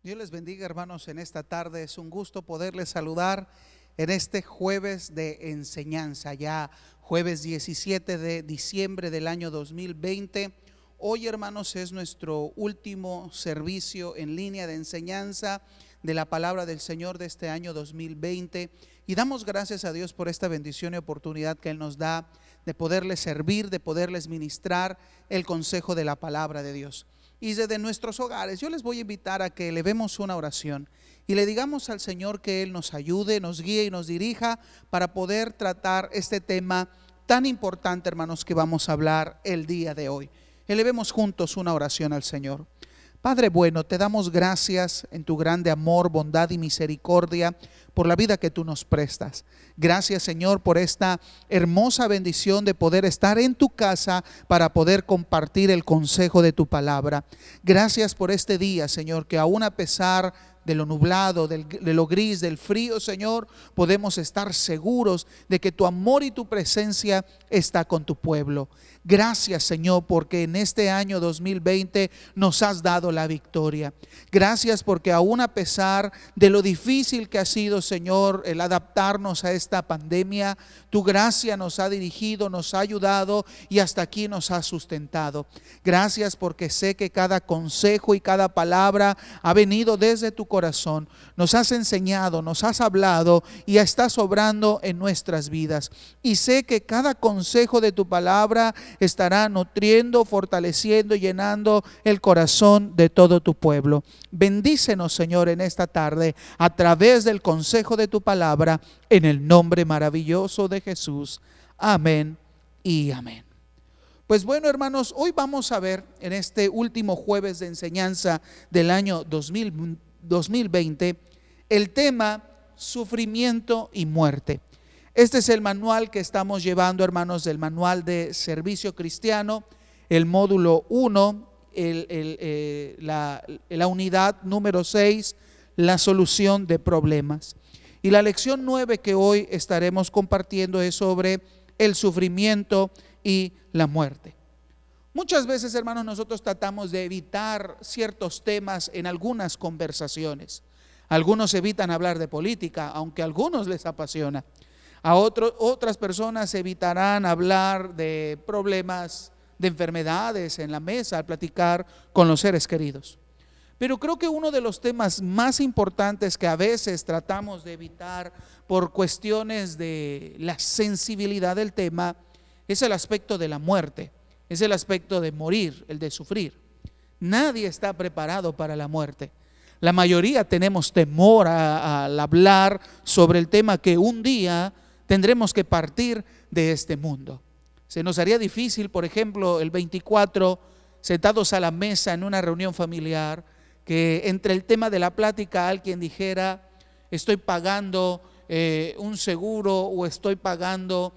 Dios les bendiga, hermanos, en esta tarde. Es un gusto poderles saludar en este jueves de enseñanza, ya jueves 17 de diciembre del año 2020. Hoy, hermanos, es nuestro último servicio en línea de enseñanza de la palabra del Señor de este año 2020, y damos gracias a Dios por esta bendición y oportunidad que Él nos da de poderles servir, de poderles ministrar el consejo de la palabra de Dios. Y desde nuestros hogares yo les voy a invitar a que elevemos una oración y le digamos al Señor que Él nos ayude, nos guíe y nos dirija para poder tratar este tema tan importante, hermanos, que vamos a hablar el día de hoy. Elevemos juntos una oración al Señor. Padre bueno, te damos gracias en tu grande amor, bondad y misericordia por la vida que tú nos prestas. Gracias, Señor, por esta hermosa bendición de poder estar en tu casa para poder compartir el consejo de tu palabra. Gracias por este día, Señor, que aún a pesar de lo nublado, de lo gris, del frío, Señor, podemos estar seguros de que tu amor y tu presencia está con tu pueblo. Gracias, Señor, porque en este año 2020 nos has dado la victoria. Gracias porque aún a pesar de lo difícil que ha sido, Señor, el adaptarnos a esta pandemia, tu gracia nos ha dirigido, nos ha ayudado y hasta aquí nos ha sustentado. Gracias porque sé que cada consejo y cada palabra ha venido desde tu corazón. Nos has enseñado, nos has hablado y estás obrando en nuestras vidas. Y sé que cada consejo de tu palabra estará nutriendo, fortaleciendo y llenando el corazón de todo tu pueblo. Bendícenos, Señor, en esta tarde a través del consejo de tu palabra, en el nombre maravilloso de Jesús. Amén y amén. Pues bueno, hermanos, hoy vamos a ver en este último jueves de enseñanza del año 2020 el tema sufrimiento y muerte. Este es el manual que estamos llevando, hermanos, del manual de servicio cristiano, el módulo 1, la unidad número 6, la solución de problemas. Y la lección 9 que hoy estaremos compartiendo es sobre el sufrimiento y la muerte. Muchas veces, hermanos, nosotros tratamos de evitar ciertos temas en algunas conversaciones. Algunos evitan hablar de política, aunque a algunos les apasiona. Otras personas evitarán hablar de problemas, de enfermedades en la mesa al platicar con los seres queridos. Pero creo que uno de los temas más importantes que a veces tratamos de evitar por cuestiones de la sensibilidad del tema es el aspecto de la muerte, es el aspecto de morir, el de sufrir. Nadie está preparado para la muerte. La mayoría tenemos temor al hablar sobre el tema que un día tendremos que partir de este mundo. Se nos haría difícil, por ejemplo, el 24, sentados a la mesa en una reunión familiar, que entre el tema de la plática alguien dijera: estoy pagando un seguro o estoy pagando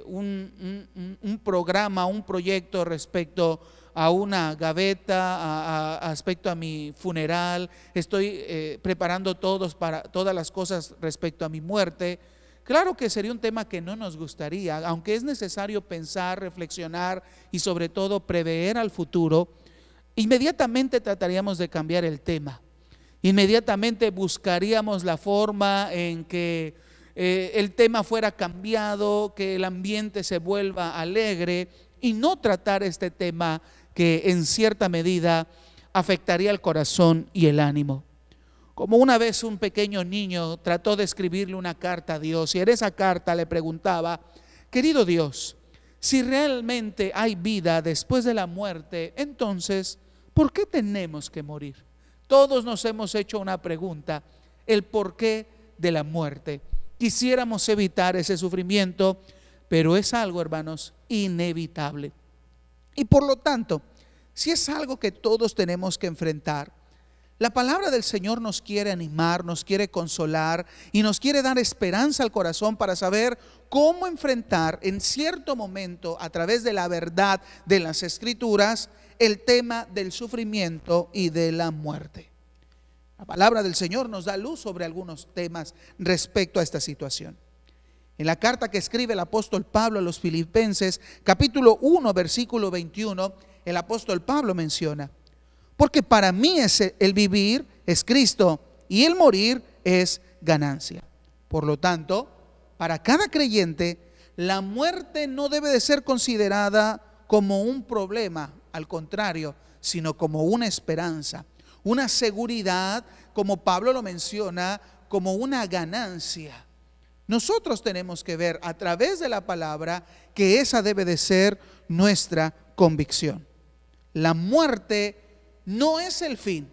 un programa, un proyecto respecto a una gaveta, respecto a mi funeral, estoy preparando todas las cosas respecto a mi muerte. Claro que sería un tema que no nos gustaría, aunque es necesario pensar, reflexionar y sobre todo prever al futuro. Inmediatamente trataríamos de cambiar el tema. Inmediatamente buscaríamos la forma en que el tema fuera cambiado, que el ambiente se vuelva alegre y no tratar este tema que en cierta medida afectaría el corazón y el ánimo. Como una vez un pequeño niño trató de escribirle una carta a Dios y en esa carta le preguntaba: querido Dios, si realmente hay vida después de la muerte, entonces, ¿por qué tenemos que morir? Todos nos hemos hecho una pregunta: el porqué de la muerte. Quisiéramos evitar ese sufrimiento, pero es algo, hermanos, inevitable. Y por lo tanto, si es algo que todos tenemos que enfrentar, la palabra del Señor nos quiere animar, nos quiere consolar y nos quiere dar esperanza al corazón para saber cómo enfrentar en cierto momento, a través de la verdad de las Escrituras, el tema del sufrimiento y de la muerte. La palabra del Señor nos da luz sobre algunos temas respecto a esta situación. En la carta que escribe el apóstol Pablo a los Filipenses, capítulo 1, versículo 21, el apóstol Pablo menciona: porque para mí el vivir es Cristo y el morir es ganancia. Por lo tanto, para cada creyente, la muerte no debe de ser considerada como un problema, al contrario, sino como una esperanza, una seguridad, como Pablo lo menciona, como una ganancia. Nosotros tenemos que ver a través de la palabra que esa debe de ser nuestra convicción. La muerte no es el fin.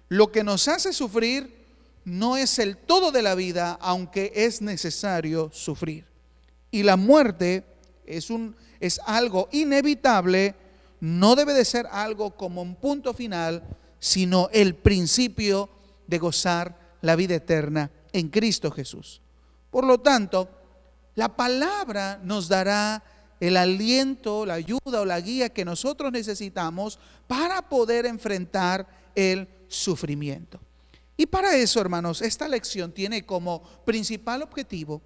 Lo que nos hace sufrir no es el todo de la vida, aunque es necesario sufrir. Y la muerte es algo inevitable, no debe de ser algo como un punto final, sino el principio de gozar la vida eterna en Cristo Jesús. Por lo tanto, la palabra nos dará el aliento, la ayuda o la guía que nosotros necesitamos para poder enfrentar el sufrimiento. Y para eso, hermanos, esta lección tiene como principal objetivo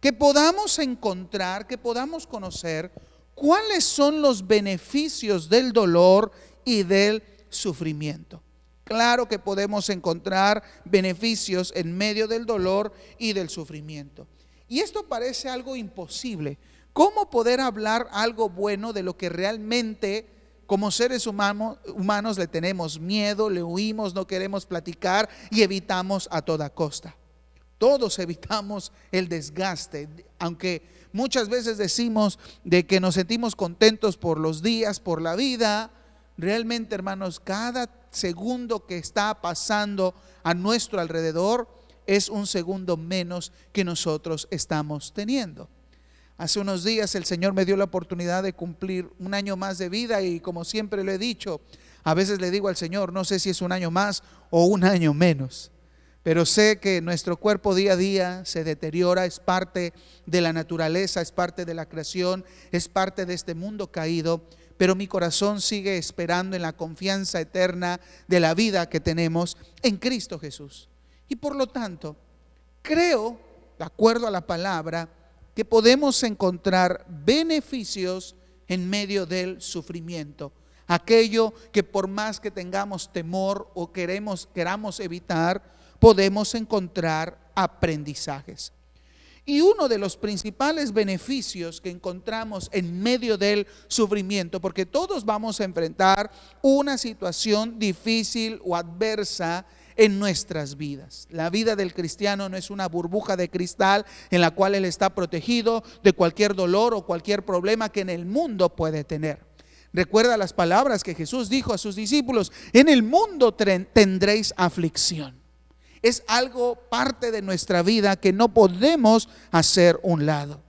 que podamos encontrar, que podamos conocer cuáles son los beneficios del dolor y del sufrimiento. Claro que podemos encontrar beneficios en medio del dolor y del sufrimiento. Y esto parece algo imposible. ¿Cómo poder hablar algo bueno de lo que realmente como seres humanos le tenemos miedo, le huimos, no queremos platicar y evitamos a toda costa? Todos evitamos el desgaste, aunque muchas veces decimos de que nos sentimos contentos por los días, por la vida. Realmente, hermanos, cada segundo que está pasando a nuestro alrededor es un segundo menos que nosotros estamos teniendo. Hace unos días el Señor me dio la oportunidad de cumplir un año más de vida y como siempre lo he dicho, a veces le digo al Señor, no sé si es un año más o un año menos, pero sé que nuestro cuerpo día a día se deteriora, es parte de la naturaleza, es parte de la creación, es parte de este mundo caído, pero mi corazón sigue esperando en la confianza eterna de la vida que tenemos en Cristo Jesús. Y por lo tanto, creo, de acuerdo a la palabra, que podemos encontrar beneficios en medio del sufrimiento. Aquello que por más que tengamos temor o queramos evitar, podemos encontrar aprendizajes. Y uno de los principales beneficios que encontramos en medio del sufrimiento, porque todos vamos a enfrentar una situación difícil o adversa en nuestras vidas. La vida del cristiano no es una burbuja de cristal en la cual él está protegido de cualquier dolor o cualquier problema que en el mundo puede tener. Recuerda las palabras que Jesús dijo a sus discípulos: en el mundo tendréis aflicción. Es algo parte de nuestra vida que no podemos hacer un lado.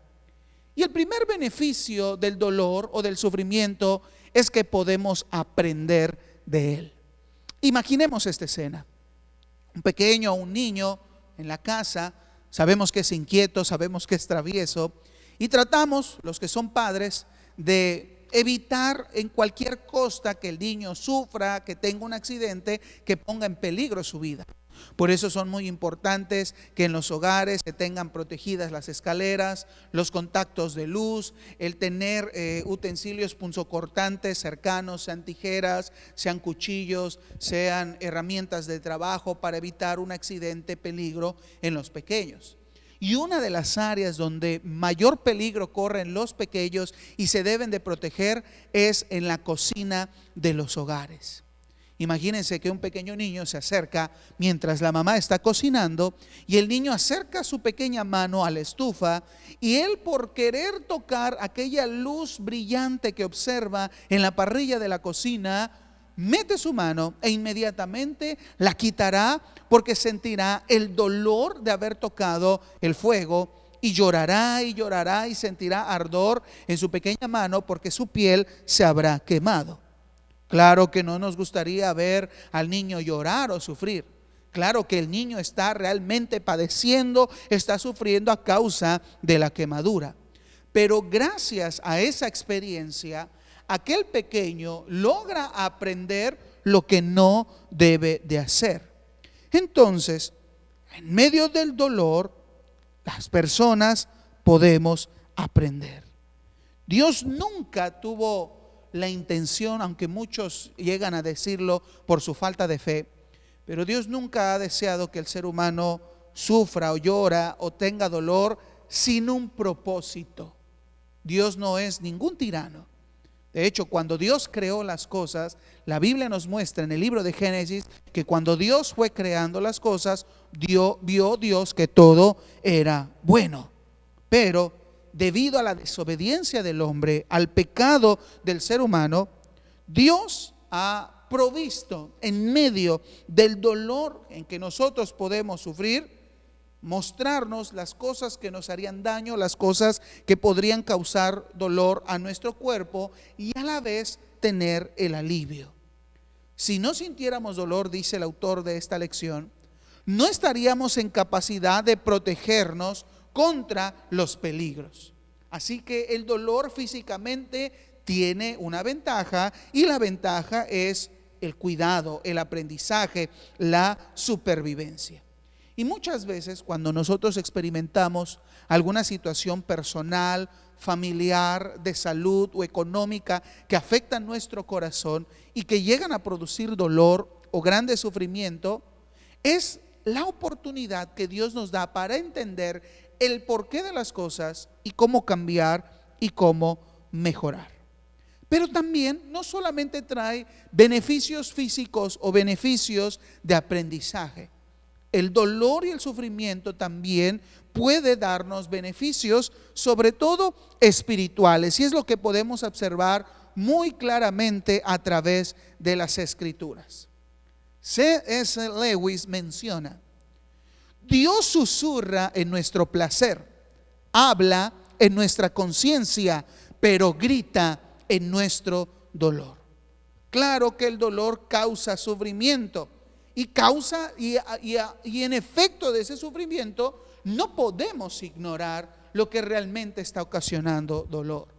Y el primer beneficio del dolor o del sufrimiento es que podemos aprender de él. Imaginemos esta escena. Un pequeño o un niño en la casa, sabemos que es inquieto, sabemos que es travieso y tratamos, los que son padres, de evitar en cualquier costa que el niño sufra, que tenga un accidente, que ponga en peligro su vida. Por eso son muy importantes que en los hogares se tengan protegidas las escaleras, los contactos de luz, el tener utensilios punzocortantes cercanos, sean tijeras, sean cuchillos, sean herramientas de trabajo para evitar un accidente, peligro en los pequeños. Y una de las áreas donde mayor peligro corren los pequeños y se deben de proteger es en la cocina de los hogares. Imagínense que un pequeño niño se acerca mientras la mamá está cocinando y el niño acerca su pequeña mano a la estufa y él, por querer tocar aquella luz brillante que observa en la parrilla de la cocina, mete su mano e inmediatamente la quitará porque sentirá el dolor de haber tocado el fuego y llorará y sentirá ardor en su pequeña mano porque su piel se habrá quemado. Claro que no nos gustaría ver al niño llorar o sufrir. Claro que el niño está realmente padeciendo, está sufriendo a causa de la quemadura. Pero gracias a esa experiencia, aquel pequeño logra aprender lo que no debe de hacer. Entonces, en medio del dolor, las personas podemos aprender. Dios nunca tuvo la intención, aunque muchos llegan a decirlo por su falta de fe, pero Dios nunca ha deseado que el ser humano sufra o llora o tenga dolor sin un propósito. Dios no es ningún tirano. De hecho, cuando Dios creó las cosas, la Biblia nos muestra en el libro de Génesis que cuando Dios fue creando las cosas, vio Dios que todo era bueno. Pero debido a la desobediencia del hombre, al pecado del ser humano, Dios ha provisto en medio del dolor en que nosotros podemos sufrir, mostrarnos las cosas que nos harían daño, las cosas que podrían causar dolor a nuestro cuerpo y a la vez tener el alivio. Si no sintiéramos dolor, dice el autor de esta lección, no estaríamos en capacidad de protegernos contra los peligros. Así que el dolor físicamente tiene una ventaja y la ventaja es el cuidado, el aprendizaje, la supervivencia. Y muchas veces cuando nosotros experimentamos alguna situación personal, familiar, de salud o económica que afecta nuestro corazón y que llegan a producir dolor o grande sufrimiento, es la oportunidad que Dios nos da para entender el porqué de las cosas y cómo cambiar y cómo mejorar. Pero también no solamente trae beneficios físicos o beneficios de aprendizaje. El dolor y el sufrimiento también puede darnos beneficios, sobre todo espirituales, y es lo que podemos observar muy claramente a través de las Escrituras. C.S. Lewis menciona: Dios susurra en nuestro placer, habla en nuestra conciencia, pero grita en nuestro dolor. Claro que el dolor causa sufrimiento y en efecto de ese sufrimiento no podemos ignorar lo que realmente está ocasionando dolor.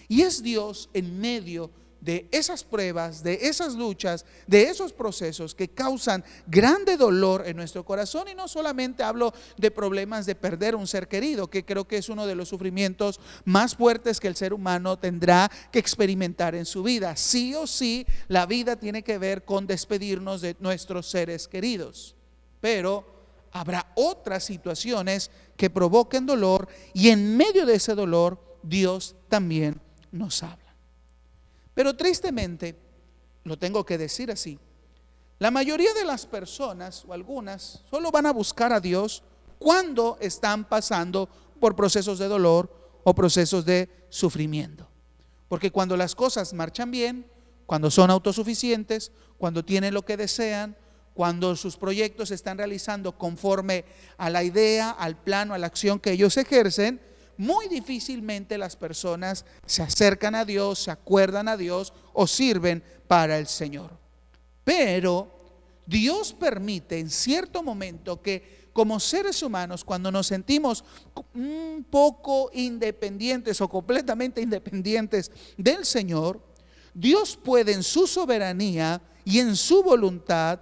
Y es Dios en medio de esas pruebas, de esas luchas, de esos procesos que causan grande dolor en nuestro corazón. Y no solamente hablo de problemas de perder un ser querido, que creo que es uno de los sufrimientos más fuertes que el ser humano tendrá que experimentar en su vida. Sí o sí, la vida tiene que ver con despedirnos de nuestros seres queridos. Pero habrá otras situaciones que provoquen dolor, y en medio de ese dolor Dios también nos habla. Pero tristemente, lo tengo que decir así, la mayoría de las personas, o algunas, solo van a buscar a Dios cuando están pasando por procesos de dolor o procesos de sufrimiento. Porque cuando las cosas marchan bien, cuando son autosuficientes, cuando tienen lo que desean, cuando sus proyectos se están realizando conforme a la idea, al plano, a la acción que ellos ejercen, muy difícilmente las personas se acercan a Dios, se acuerdan a Dios o sirven para el Señor. Pero Dios permite en cierto momento que como seres humanos, cuando nos sentimos un poco independientes o completamente independientes del Señor, Dios puede en su soberanía y en su voluntad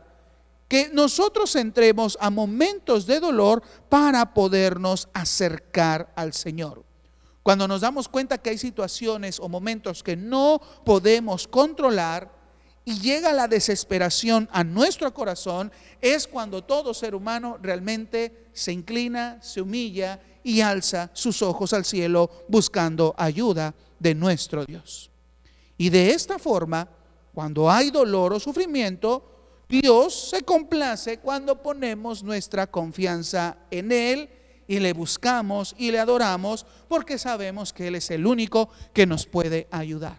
que nosotros entremos a momentos de dolor para podernos acercar al Señor. Cuando nos damos cuenta que hay situaciones o momentos que no podemos controlar y llega la desesperación a nuestro corazón, es cuando todo ser humano realmente se inclina, se humilla y alza sus ojos al cielo buscando ayuda de nuestro Dios. Y de esta forma, cuando hay dolor o sufrimiento, Dios se complace cuando ponemos nuestra confianza en Él y le buscamos y le adoramos, porque sabemos que Él es el único que nos puede ayudar.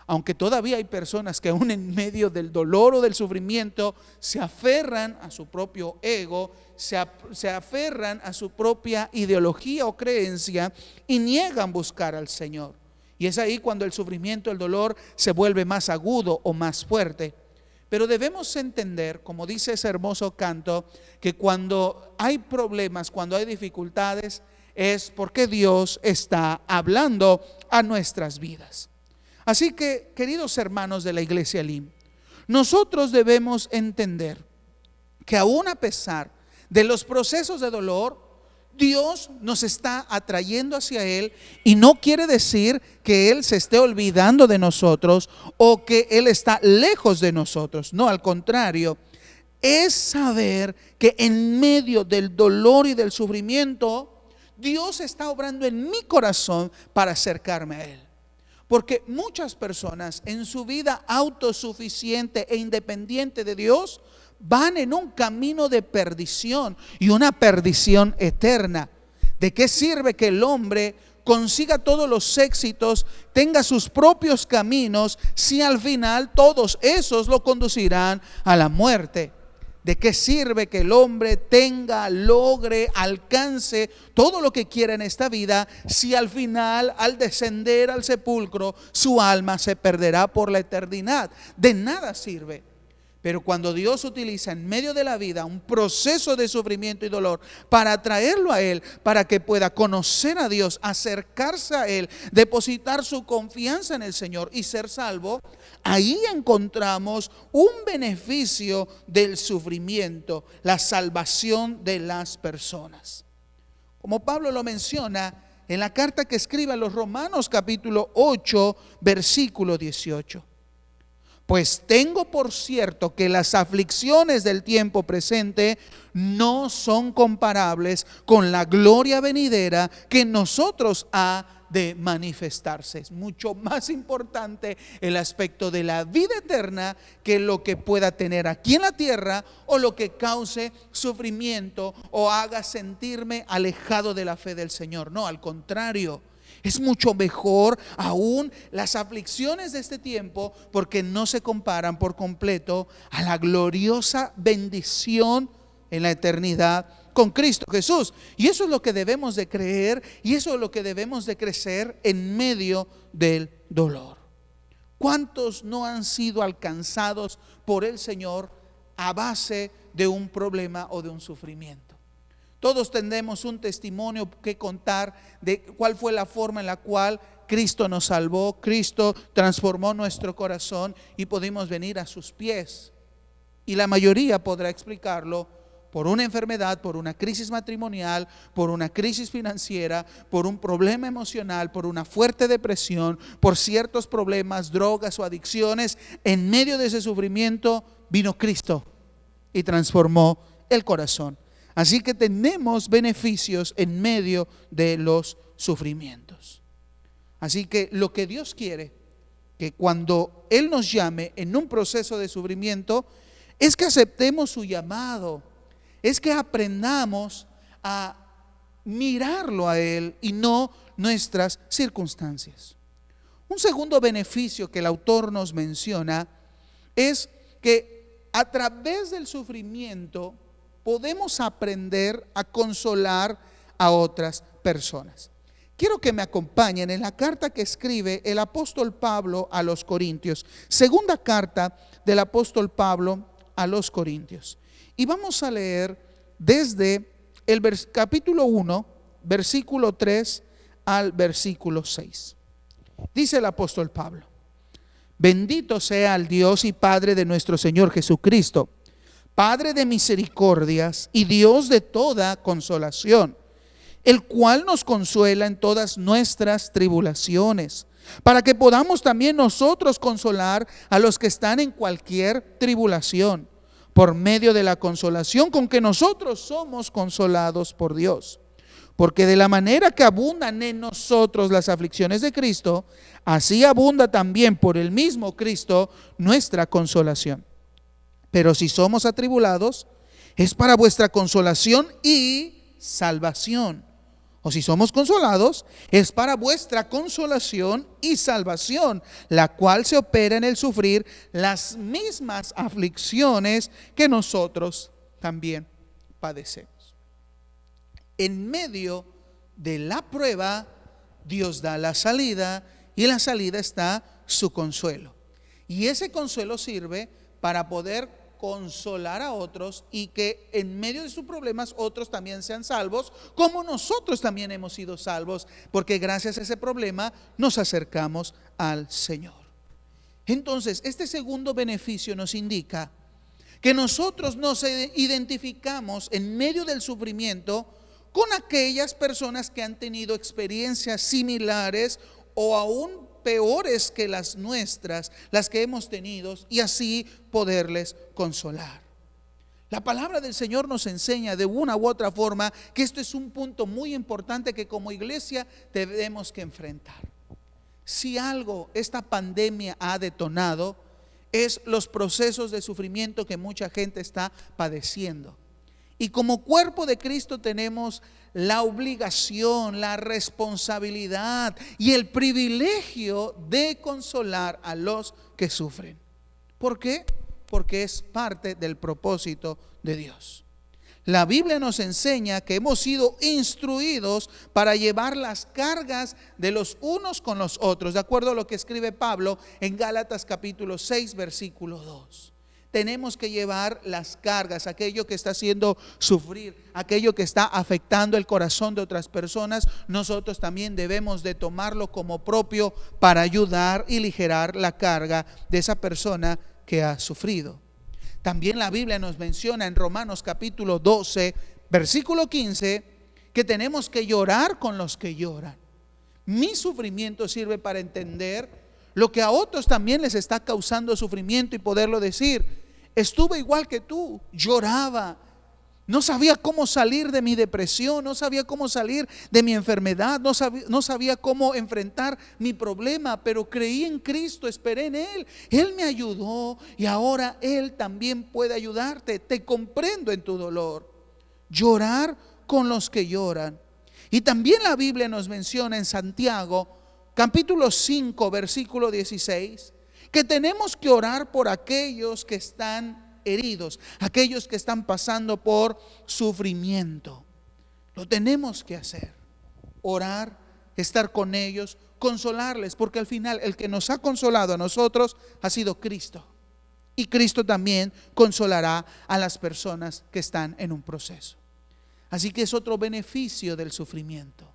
Aunque todavía hay personas que aún en medio del dolor o del sufrimiento se aferran a su propio ego, se aferran a su propia ideología o creencia y niegan buscar al Señor. Y es ahí cuando el sufrimiento, el dolor se vuelve más agudo o más fuerte. Pero debemos entender, como dice ese hermoso canto, que cuando hay problemas, cuando hay dificultades, es porque Dios está hablando a nuestras vidas. Así que, queridos hermanos de la Iglesia Elim, nosotros debemos entender que aún a pesar de los procesos de dolor, Dios nos está atrayendo hacia Él y no quiere decir que Él se esté olvidando de nosotros o que Él está lejos de nosotros. No, al contrario, es saber que en medio del dolor y del sufrimiento, Dios está obrando en mi corazón para acercarme a Él. Porque muchas personas en su vida autosuficiente e independiente de Dios van en un camino de perdición y una perdición eterna. ¿De qué sirve que el hombre consiga todos los éxitos, tenga sus propios caminos, si al final todos esos lo conducirán a la muerte? ¿De qué sirve que el hombre tenga, logre, alcance todo lo que quiera en esta vida, si al final, al descender al sepulcro, su alma se perderá por la eternidad? De nada sirve. Pero cuando Dios utiliza en medio de la vida un proceso de sufrimiento y dolor para traerlo a Él, para que pueda conocer a Dios, acercarse a Él, depositar su confianza en el Señor y ser salvo, ahí encontramos un beneficio del sufrimiento, la salvación de las personas. Como Pablo lo menciona en la carta que escribe a los Romanos capítulo 8, versículo 18. Pues tengo por cierto que las aflicciones del tiempo presente no son comparables con la gloria venidera que en nosotros ha de manifestarse. Es mucho más importante el aspecto de la vida eterna que lo que pueda tener aquí en la tierra o lo que cause sufrimiento o haga sentirme alejado de la fe del Señor. No, al contrario. Es mucho mejor aún las aflicciones de este tiempo, porque no se comparan por completo a la gloriosa bendición en la eternidad con Cristo Jesús. Y eso es lo que debemos de creer y eso es lo que debemos de crecer en medio del dolor. ¿Cuántos no han sido alcanzados por el Señor a base de un problema o de un sufrimiento? Todos tendremos un testimonio que contar de cuál fue la forma en la cual Cristo nos salvó, Cristo transformó nuestro corazón y pudimos venir a sus pies. Y la mayoría podrá explicarlo por una enfermedad, por una crisis matrimonial, por una crisis financiera, por un problema emocional, por una fuerte depresión, por ciertos problemas, drogas o adicciones. En medio de ese sufrimiento vino Cristo y transformó el corazón. Así que tenemos beneficios en medio de los sufrimientos. Así que lo que Dios quiere, que cuando Él nos llame en un proceso de sufrimiento, es que aceptemos su llamado, es que aprendamos a mirarlo a Él y no nuestras circunstancias. Un segundo beneficio que el autor nos menciona es que a través del sufrimiento podemos aprender a consolar a otras personas. Quiero que me acompañen en la carta que escribe el apóstol Pablo a los Corintios, segunda carta del apóstol Pablo a los Corintios. Y vamos a leer desde el capítulo 1, versículo 3 al versículo 6. Dice el apóstol Pablo: bendito sea el Dios y Padre de nuestro Señor Jesucristo, Padre de misericordias y Dios de toda consolación, el cual nos consuela en todas nuestras tribulaciones, para que podamos también nosotros consolar a los que están en cualquier tribulación, por medio de la consolación con que nosotros somos consolados por Dios. Porque de la manera que abundan en nosotros las aflicciones de Cristo, así abunda también por el mismo Cristo nuestra consolación. Pero si somos atribulados, es para vuestra consolación y salvación. O si somos consolados, es para vuestra consolación y salvación, la cual se opera en el sufrir las mismas aflicciones que nosotros también padecemos. En medio de la prueba, Dios da la salida y en la salida está su consuelo. Y ese consuelo sirve para poder consolar a otros y que en medio de sus problemas otros también sean salvos, como nosotros también hemos sido salvos, porque gracias a ese problema nos acercamos al Señor. Entonces, este segundo beneficio nos indica que nosotros nos identificamos en medio del sufrimiento con aquellas personas que han tenido experiencias similares o aún peores que las nuestras, las que hemos tenido, y así poderles consolar. La palabra del Señor nos enseña de una u otra forma que esto es un punto muy importante que como iglesia debemos que enfrentar. Si algo esta pandemia ha detonado es los procesos de sufrimiento que mucha gente está padeciendo. Y como cuerpo de Cristo tenemos la obligación, la responsabilidad y el privilegio de consolar a los que sufren. ¿Por qué? Porque es parte del propósito de Dios. La Biblia nos enseña que hemos sido instruidos para llevar las cargas de los unos con los otros, de acuerdo a lo que escribe Pablo en Gálatas capítulo 6, versículo 2. Tenemos que llevar las cargas, aquello que está haciendo sufrir, aquello que está afectando el corazón de otras personas. Nosotros también debemos de tomarlo como propio para ayudar y aligerar la carga de esa persona que ha sufrido. También la Biblia nos menciona en Romanos capítulo 12, versículo 15, que tenemos que llorar con los que lloran. Mi sufrimiento sirve para entender lo que a otros también les está causando sufrimiento y poderlo decir. Estuve igual que tú, lloraba, no sabía cómo salir de mi depresión, no sabía cómo salir de mi enfermedad, no sabía cómo enfrentar mi problema, pero creí en Cristo, esperé en Él. Él me ayudó y ahora Él también puede ayudarte. Te comprendo en tu dolor. Llorar con los que lloran. Y también la Biblia nos menciona en Santiago, capítulo 5, versículo 16, que tenemos que orar por aquellos que están heridos, aquellos que están pasando por sufrimiento. Lo tenemos que hacer, orar, estar con ellos, consolarles, porque al final el que nos ha consolado a nosotros ha sido Cristo, y Cristo también consolará a las personas que están en un proceso. Así que es otro beneficio del sufrimiento,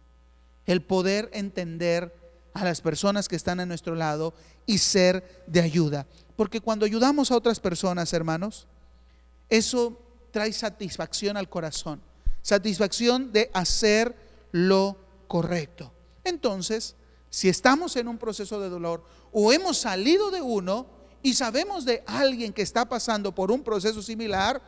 el poder entender a las personas que están a nuestro lado y ser de ayuda. Porque cuando ayudamos a otras personas, hermanos, eso trae satisfacción al corazón, satisfacción de hacer lo correcto. Entonces, si estamos en un proceso de dolor o hemos salido de uno y sabemos de alguien que está pasando por un proceso similar,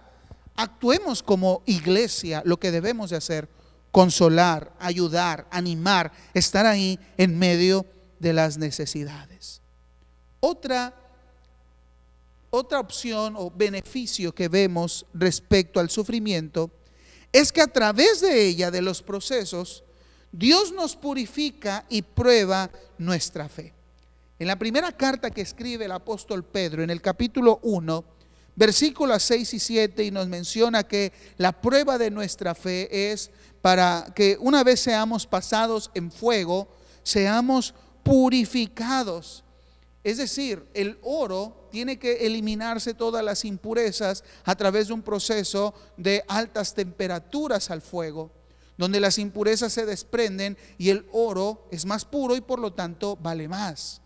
actuemos como iglesia. Lo que debemos de hacer: consolar, ayudar, animar, estar ahí en medio de las necesidades. Otra opción o beneficio que vemos respecto al sufrimiento es que a través de ella, de los procesos, Dios nos purifica y prueba nuestra fe. En la primera carta que escribe el apóstol Pedro, en el capítulo 1, versículos 6 y 7, y nos menciona que la prueba de nuestra fe es para que una vez seamos pasados en fuego, seamos purificados. Es decir, el oro tiene que eliminarse todas las impurezas a través de un proceso de altas temperaturas al fuego, donde las impurezas se desprenden y el oro es más puro y por lo tanto vale más.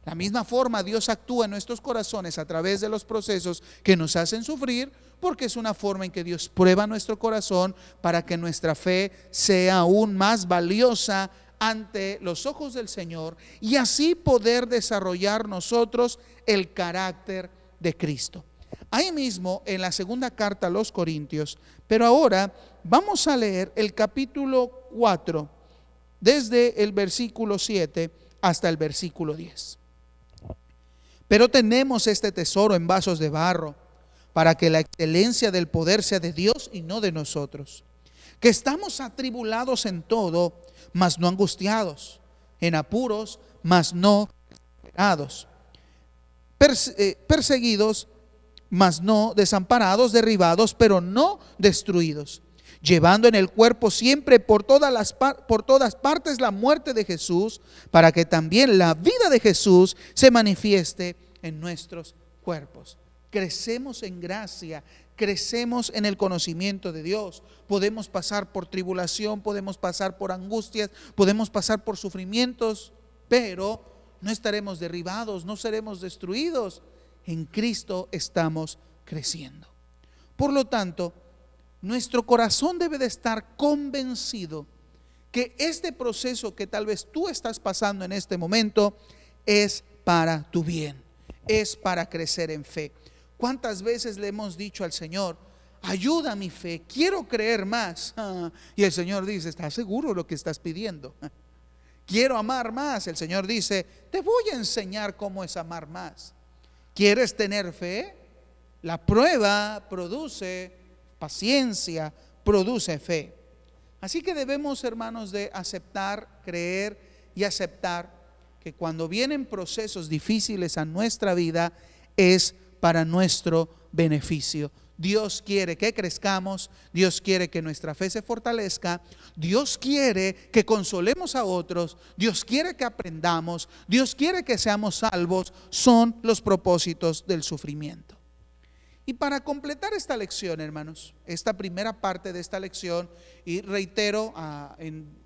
La misma forma Dios actúa en nuestros corazones a través de los procesos que nos hacen sufrir, porque es una forma en que Dios prueba nuestro corazón para que nuestra fe sea aún más valiosa ante los ojos del Señor y así poder desarrollar nosotros el carácter de Cristo. Ahí mismo en la segunda carta a los Corintios, pero ahora vamos a leer el capítulo 4, desde el versículo 7 hasta el versículo 10. Pero tenemos este tesoro en vasos de barro, para que la excelencia del poder sea de Dios y no de nosotros, que estamos atribulados en todo, mas no angustiados, en apuros, mas no desesperados, perseguidos, mas no desamparados, derribados, pero no destruidos, llevando en el cuerpo siempre por todas partes la muerte de Jesús, para que también la vida de Jesús se manifieste en nuestros cuerpos. Crecemos en gracia, crecemos en el conocimiento de Dios. Podemos pasar por tribulación, podemos pasar por angustias, podemos pasar por sufrimientos, pero no estaremos derribados, no seremos destruidos. En Cristo estamos creciendo. Por lo tanto, nuestro corazón debe de estar convencido que este proceso que tal vez tú estás pasando en este momento es para tu bien, es para crecer en fe. ¿Cuántas veces le hemos dicho al Señor: ayuda mi fe, quiero creer más? Y el Señor dice: ¿estás seguro de lo que estás pidiendo? Quiero amar más. El Señor dice: te voy a enseñar cómo es amar más. ¿Quieres tener fe? La prueba produce paciencia, produce fe. Así que debemos, hermanos, de aceptar, creer y aceptar que cuando vienen procesos difíciles a nuestra vida es para nuestro beneficio. Dios quiere que crezcamos, Dios quiere que nuestra fe se fortalezca, Dios quiere que consolemos a otros, Dios quiere que aprendamos, Dios quiere que seamos salvos. Son los propósitos del sufrimiento. Y para completar esta lección, hermanos, esta primera parte de esta lección, y reitero,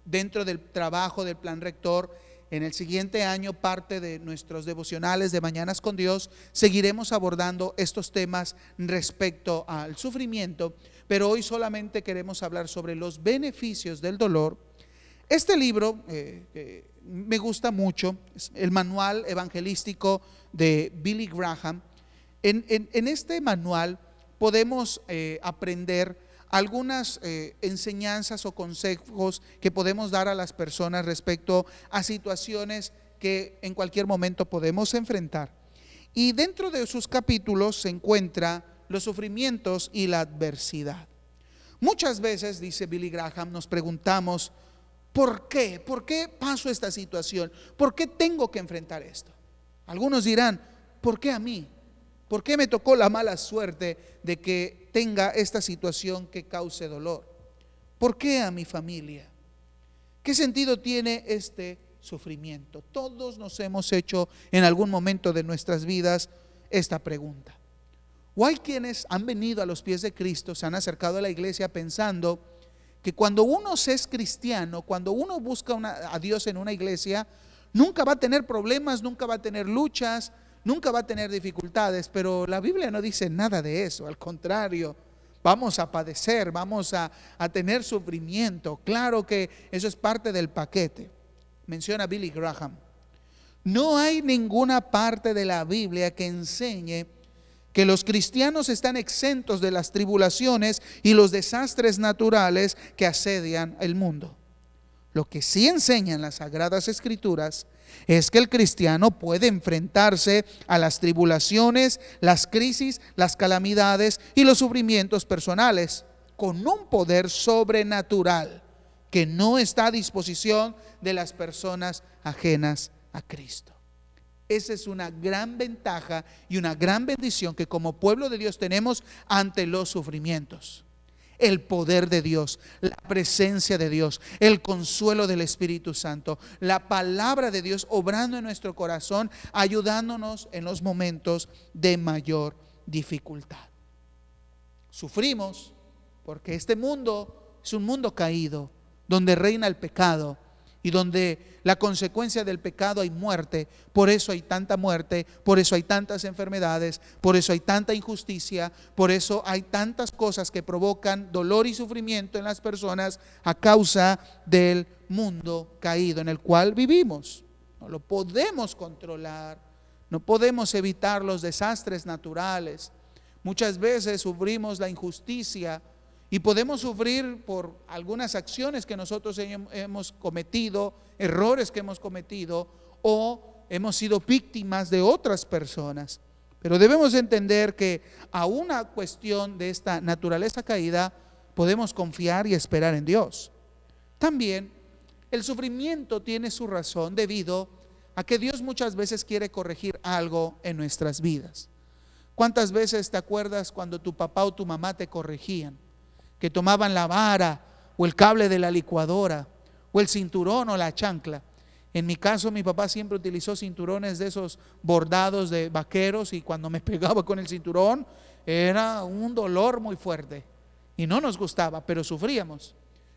dentro del trabajo del plan rector, en el siguiente año, parte de nuestros devocionales de Mañanas con Dios, seguiremos abordando estos temas respecto al sufrimiento, pero hoy solamente queremos hablar sobre los beneficios del dolor. Este libro me gusta mucho, es el manual evangelístico de Billy Graham. En este manual podemos aprender algunas enseñanzas o consejos que podemos dar a las personas respecto a situaciones que en cualquier momento podemos enfrentar. Y dentro de sus capítulos se encuentra los sufrimientos y la adversidad. Muchas veces, dice Billy Graham, nos preguntamos: ¿por qué? ¿Por qué paso esta situación? ¿Por qué tengo que enfrentar esto? Algunos dirán: ¿por qué a mí? ¿Por qué me tocó la mala suerte de que tenga esta situación que cause dolor? ¿Por qué a mi familia? ¿Qué sentido tiene este sufrimiento? Todos nos hemos hecho en algún momento de nuestras vidas esta pregunta. O hay quienes han venido a los pies de Cristo, se han acercado a la iglesia pensando que cuando uno es cristiano, cuando uno busca a Dios en una iglesia, nunca va a tener problemas, nunca va a tener luchas, nunca va a tener dificultades. Pero la Biblia no dice nada de eso. Al contrario, vamos a padecer, vamos a tener sufrimiento. Claro que eso es parte del paquete. Menciona Billy Graham: no hay ninguna parte de la Biblia que enseñe que los cristianos están exentos de las tribulaciones y los desastres naturales que asedian el mundo. Lo que sí enseñan las Sagradas Escrituras es que el cristiano puede enfrentarse a las tribulaciones, las crisis, las calamidades y los sufrimientos personales con un poder sobrenatural que no está a disposición de las personas ajenas a Cristo. Esa es una gran ventaja y una gran bendición que como pueblo de Dios tenemos ante los sufrimientos. El poder de Dios, la presencia de Dios, el consuelo del Espíritu Santo, la palabra de Dios obrando en nuestro corazón, ayudándonos en los momentos de mayor dificultad. Sufrimos porque este mundo es un mundo caído, donde reina el pecado y donde la consecuencia del pecado hay muerte. Por eso hay tanta muerte, por eso hay tantas enfermedades, por eso hay tanta injusticia, por eso hay tantas cosas que provocan dolor y sufrimiento en las personas a causa del mundo caído en el cual vivimos. No lo podemos controlar, no podemos evitar los desastres naturales. Muchas veces sufrimos la injusticia y podemos sufrir por algunas acciones que nosotros hemos cometido, errores que hemos cometido, o hemos sido víctimas de otras personas. Pero debemos entender que a una cuestión de esta naturaleza caída podemos confiar y esperar en Dios. También el sufrimiento tiene su razón debido a que Dios muchas veces quiere corregir algo en nuestras vidas. ¿Cuántas veces te acuerdas cuando tu papá o tu mamá te corregían? Que tomaban la vara o el cable de la licuadora o el cinturón o la chancla. En mi caso, mi papá siempre utilizó cinturones de esos bordados de vaqueros, y cuando me pegaba con el cinturón era un dolor muy fuerte y no nos gustaba, pero sufríamos.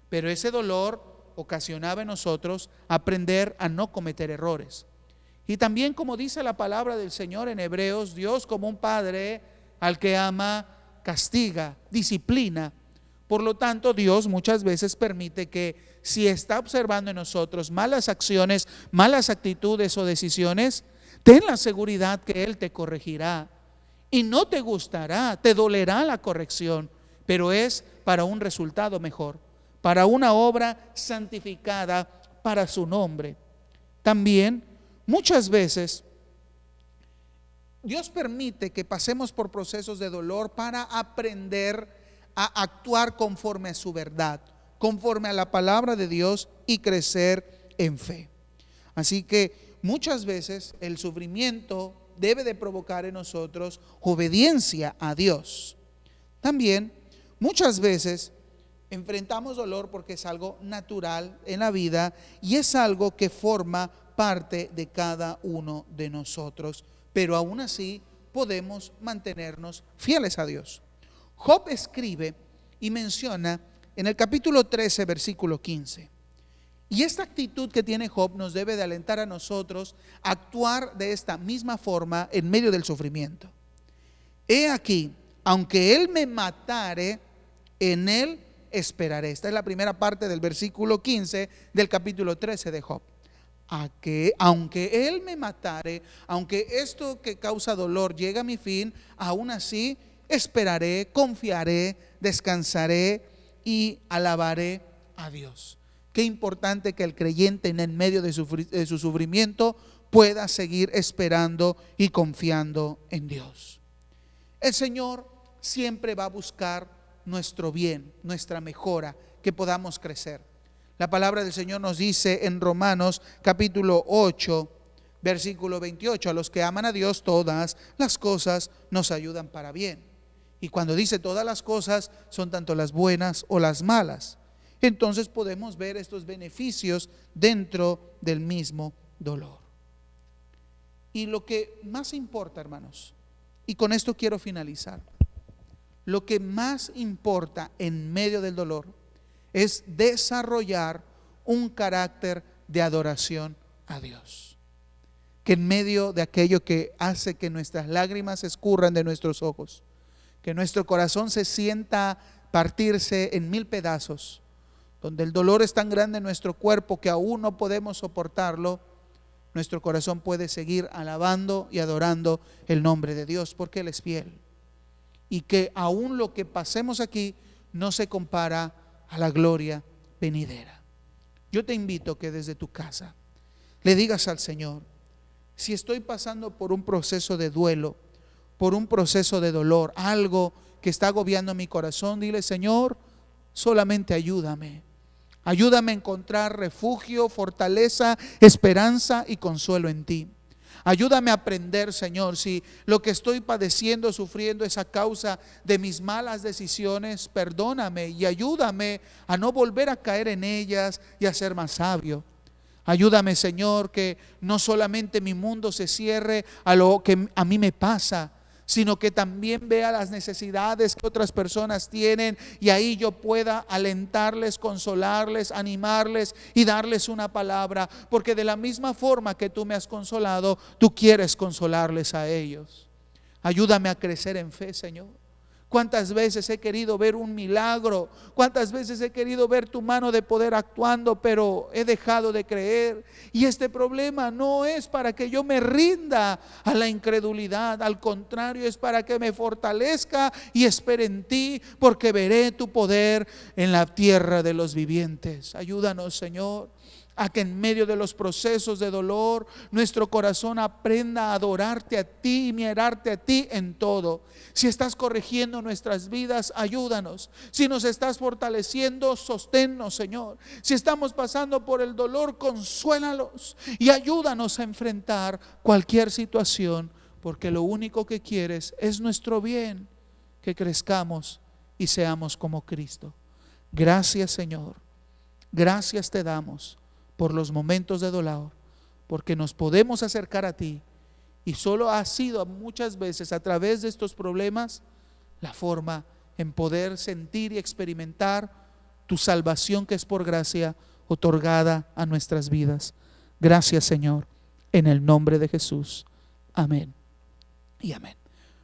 Pero ese dolor ocasionaba en nosotros aprender a no cometer errores. Y también, como dice la palabra del Señor en Hebreos, Dios como un padre al que ama castiga, disciplina, Por lo tanto, Dios muchas veces permite que, si está observando en nosotros malas acciones, malas actitudes o decisiones, ten la seguridad que Él te corregirá. Y no te gustará, te dolerá la corrección, pero es para un resultado mejor, para una obra santificada para su nombre. También muchas veces Dios permite que pasemos por procesos de dolor para aprender a actuar conforme a su verdad, conforme a la palabra de Dios, y crecer en fe. Así que muchas veces el sufrimiento debe de provocar en nosotros obediencia a Dios. También muchas veces enfrentamos dolor porque es algo natural en la vida y es algo que forma parte de cada uno de nosotros, pero aún así podemos mantenernos fieles a Dios. Job escribe y menciona en el capítulo 13, versículo 15. Y esta actitud que tiene Job nos debe de alentar a nosotros a actuar de esta misma forma en medio del sufrimiento. He aquí, aunque él me matare, en él esperaré. Esta es la primera parte del versículo 15 del capítulo 13 de Job. Aunque él me matare, aunque esto que causa dolor llegue a mi fin, aún así esperaré, confiaré, descansaré y alabaré a Dios. Qué importante que el creyente en el medio de su sufrimiento pueda seguir esperando y confiando en Dios. El Señor siempre va a buscar nuestro bien, nuestra mejora, que podamos crecer. La palabra del Señor nos dice en Romanos capítulo 8, versículo 28, a los que aman a Dios todas las cosas nos ayudan para bien. Y cuando dice todas las cosas, son tanto las buenas o las malas. Entonces podemos ver estos beneficios dentro del mismo dolor. Y lo que más importa, hermanos, y con esto quiero finalizar, lo que más importa en medio del dolor es desarrollar un carácter de adoración a Dios. Que en medio de aquello que hace que nuestras lágrimas escurran de nuestros ojos, que nuestro corazón se sienta partirse en 1000 pedazos, donde el dolor es tan grande en nuestro cuerpo que aún no podemos soportarlo, nuestro corazón puede seguir alabando y adorando el nombre de Dios, porque Él es fiel. Y que aún lo que pasemos aquí no se compara a la gloria venidera. Yo te invito que desde tu casa le digas al Señor: si estoy pasando por un proceso de duelo, por un proceso de dolor, algo que está agobiando mi corazón, dile: Señor, solamente ayúdame. Ayúdame a encontrar refugio, fortaleza, esperanza y consuelo en ti. Ayúdame a aprender, Señor, si lo que estoy padeciendo, sufriendo es a causa de mis malas decisiones, perdóname y ayúdame a no volver a caer en ellas y a ser más sabio. Ayúdame, Señor, que no solamente mi mundo se cierre a lo que a mí me pasa, sino que también vea las necesidades que otras personas tienen y ahí yo pueda alentarles, consolarles, animarles y darles una palabra, porque de la misma forma que tú me has consolado, tú quieres consolarles a ellos. Ayúdame a crecer en fe, Señor. Cuántas veces he querido ver un milagro, cuántas veces he querido ver tu mano de poder actuando, pero he dejado de creer. Y este problema no es para que yo me rinda a la incredulidad, al contrario, es para que me fortalezca y espere en ti, porque veré tu poder en la tierra de los vivientes. Ayúdanos, Señor, a que en medio de los procesos de dolor nuestro corazón aprenda a adorarte a ti y mirarte a ti en todo. Si estás corrigiendo nuestras vidas, ayúdanos. Si nos estás fortaleciendo, sosténnos, Señor. Si estamos pasando por el dolor, consuélalos y ayúdanos a enfrentar cualquier situación, porque lo único que quieres es nuestro bien, que crezcamos y seamos como Cristo. Gracias, Señor. Gracias te damos por los momentos de dolor, porque nos podemos acercar a ti y solo ha sido muchas veces a través de estos problemas la forma en poder sentir y experimentar tu salvación, que es por gracia otorgada a nuestras vidas. Gracias, Señor, en el nombre de Jesús. Amén y amén.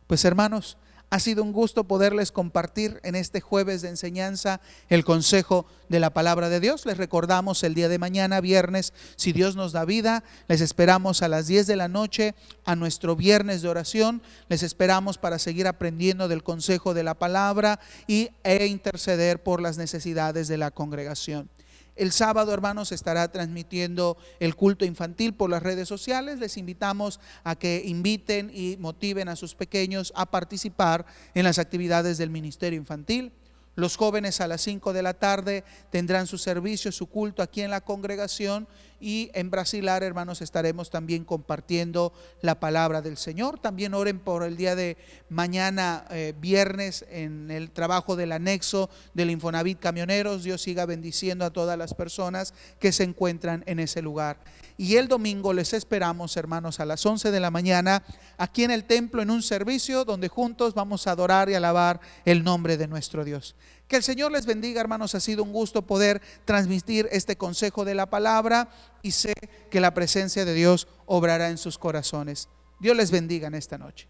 Pues, hermanos, Ha sido un gusto poderles compartir en este jueves de enseñanza el consejo de la palabra de Dios. Les recordamos el día de mañana, viernes, si Dios nos da vida, les esperamos a las 10 de la noche a nuestro viernes de oración. Les esperamos para seguir aprendiendo del consejo de la palabra e interceder por las necesidades de la congregación. El sábado, hermanos, estará transmitiendo el culto infantil por las redes sociales. Les invitamos a que inviten y motiven a sus pequeños a participar en las actividades del ministerio infantil. Los jóvenes a las 5 de la tarde tendrán su servicio, su culto aquí en la congregación, y en Brasilar, hermanos, estaremos también compartiendo la palabra del Señor. También oren por el día de mañana, viernes, en el trabajo del anexo del Infonavit Camioneros. Dios siga bendiciendo a todas las personas que se encuentran en ese lugar. Y el domingo les esperamos, hermanos, a las 11 de la mañana aquí en el templo, en un servicio donde juntos vamos a adorar y alabar el nombre de nuestro Dios. Que el Señor les bendiga, hermanos. Ha sido un gusto poder transmitir este consejo de la palabra, y sé que la presencia de Dios obrará en sus corazones. Dios les bendiga en esta noche.